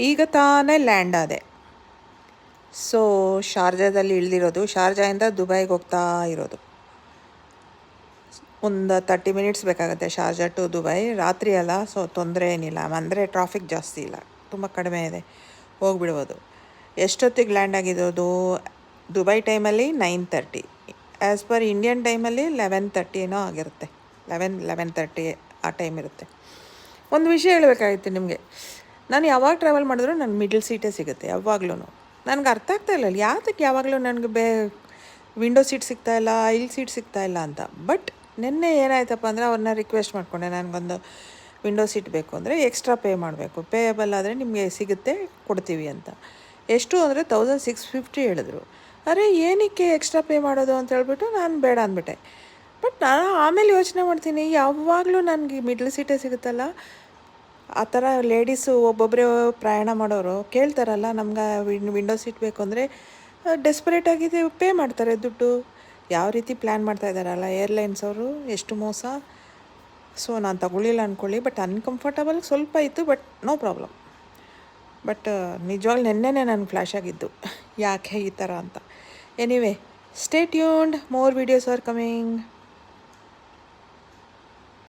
ಈಗ ತಾನೇ ಲ್ಯಾಂಡ್ ಆದೆ. ಸೊ ಶಾರ್ಜಾದಲ್ಲಿ ಇಳಿದಿರೋದು. ಶಾರ್ಜಾಯಿಂದ ದುಬೈಗೆ ಹೋಗ್ತಾ ಇರೋದು. ಒಂದು 30 ಮಿನಿಟ್ಸ್ ಬೇಕಾಗುತ್ತೆ ಶಾರ್ಜಾ ಟು ದುಬೈ. ರಾತ್ರಿ ಅಲ್ಲ, ಸೊ ತೊಂದರೆ ಏನಿಲ್ಲ. ಅಂದರೆ ಟ್ರಾಫಿಕ್ ಜಾಸ್ತಿ ಇಲ್ಲ, ತುಂಬ ಕಡಿಮೆ ಇದೆ, ಹೋಗ್ಬಿಡ್ಬೋದು. ಎಷ್ಟೊತ್ತಿಗೆ ಲ್ಯಾಂಡ್ ಆಗಿರೋದು? ದುಬೈ ಟೈಮಲ್ಲಿ 9:30. ಆ್ಯಸ್ ಪರ್ ಇಂಡಿಯನ್ ಟೈಮಲ್ಲಿ 11:30 ಏನೋ ಆಗಿರುತ್ತೆ. 11:30 ಆ ಟೈಮ್ ಇರುತ್ತೆ. ಒಂದು ವಿಷಯ ಹೇಳಬೇಕಾಗಿತ್ತು ನಿಮಗೆ. ನಾನು ಯಾವಾಗ ಟ್ರಾವೆಲ್ ಮಾಡಿದ್ರು ನನ್ನ ಮಿಡ್ಲ್ ಸೀಟೇ ಸಿಗುತ್ತೆ ಯಾವಾಗ್ಲೂ. ನನಗೆ ಅರ್ಥ ಆಗ್ತಾಯಿಲ್ಲ ಯಾತಕ್ಕೆ ಯಾವಾಗಲೂ ನನಗೆ ವಿಂಡೋ ಸೀಟ್ ಸಿಗ್ತಾಯಿಲ್ಲ, ಐಲ್ ಸೀಟ್ ಸಿಗ್ತಾಯಿಲ್ಲ ಅಂತ. ಬಟ್ ನಿನ್ನೆ ಏನಾಯ್ತಪ್ಪ ಅಂದರೆ ಅವ್ರನ್ನ ರಿಕ್ವೆಸ್ಟ್ ಮಾಡಿಕೊಂಡೆ, ನನಗೊಂದು ವಿಂಡೋ ಸೀಟ್ ಬೇಕು ಅಂದರೆ ಎಕ್ಸ್ಟ್ರಾ ಪೇ ಮಾಡಬೇಕು, ಪೇಯಬಲ್ ಆದರೆ ನಿಮಗೆ ಸಿಗುತ್ತೆ, ಕೊಡ್ತೀವಿ ಅಂತ. ಎಷ್ಟು ಅಂದರೆ 1650 ಹೇಳಿದ್ರು. ಅರೆ ಏನಕ್ಕೆ ಎಕ್ಸ್ಟ್ರಾ ಪೇ ಮಾಡೋದು ಅಂತ ಹೇಳ್ಬಿಟ್ಟು ನಾನು ಬೇಡ ಅಂದ್ಬಿಟ್ಟೆ. ಬಟ್ ನಾನು ಆಮೇಲೆ ಯೋಚನೆ ಮಾಡ್ತೀನಿ, ಯಾವಾಗಲೂ ನನಗೆ ಮಿಡ್ಲ್ ಸೀಟೇ ಸಿಗುತ್ತಲ್ಲ. ಆ ಥರ ಲೇಡೀಸು ಒಬ್ಬೊಬ್ಬರೇ ಪ್ರಯಾಣ ಮಾಡೋರು ಕೇಳ್ತಾರಲ್ಲ, ನಮ್ಗೆ ವಿಂಡೋ ಸೀಟ್ ಬೇಕು ಅಂದರೆ ಡೆಸ್ಪರೇಟಾಗಿದೆ, ಪೇ ಮಾಡ್ತಾರೆ ದುಡ್ಡು. ಯಾವ ರೀತಿ ಪ್ಲ್ಯಾನ್ ಮಾಡ್ತಾಯಿದ್ದಾರಲ್ಲ ಏರ್ಲೈನ್ಸ್ ಅವರು, ಎಷ್ಟು ಮೋಸ. ಸೊ ನಾನು ತಗೊಳ್ಳಿಲ್ಲ ಅಂದ್ಕೊಳ್ಳಿ. ಬಟ್ ಅನ್ಕಂಫರ್ಟಬಲ್ ಸ್ವಲ್ಪ ಇತ್ತು, ಬಟ್ ನೋ ಪ್ರಾಬ್ಲಮ್. ಬಟ್ ನಿಜವಾಗ್ಲೂ ನೆನ್ನೆನೇ ನನಗೆ ಫ್ಲ್ಯಾಶ್ ಆಗಿದ್ದು ಯಾಕೆ ಈ ಥರ ಅಂತ. Anyway, stay tuned, more videos are coming.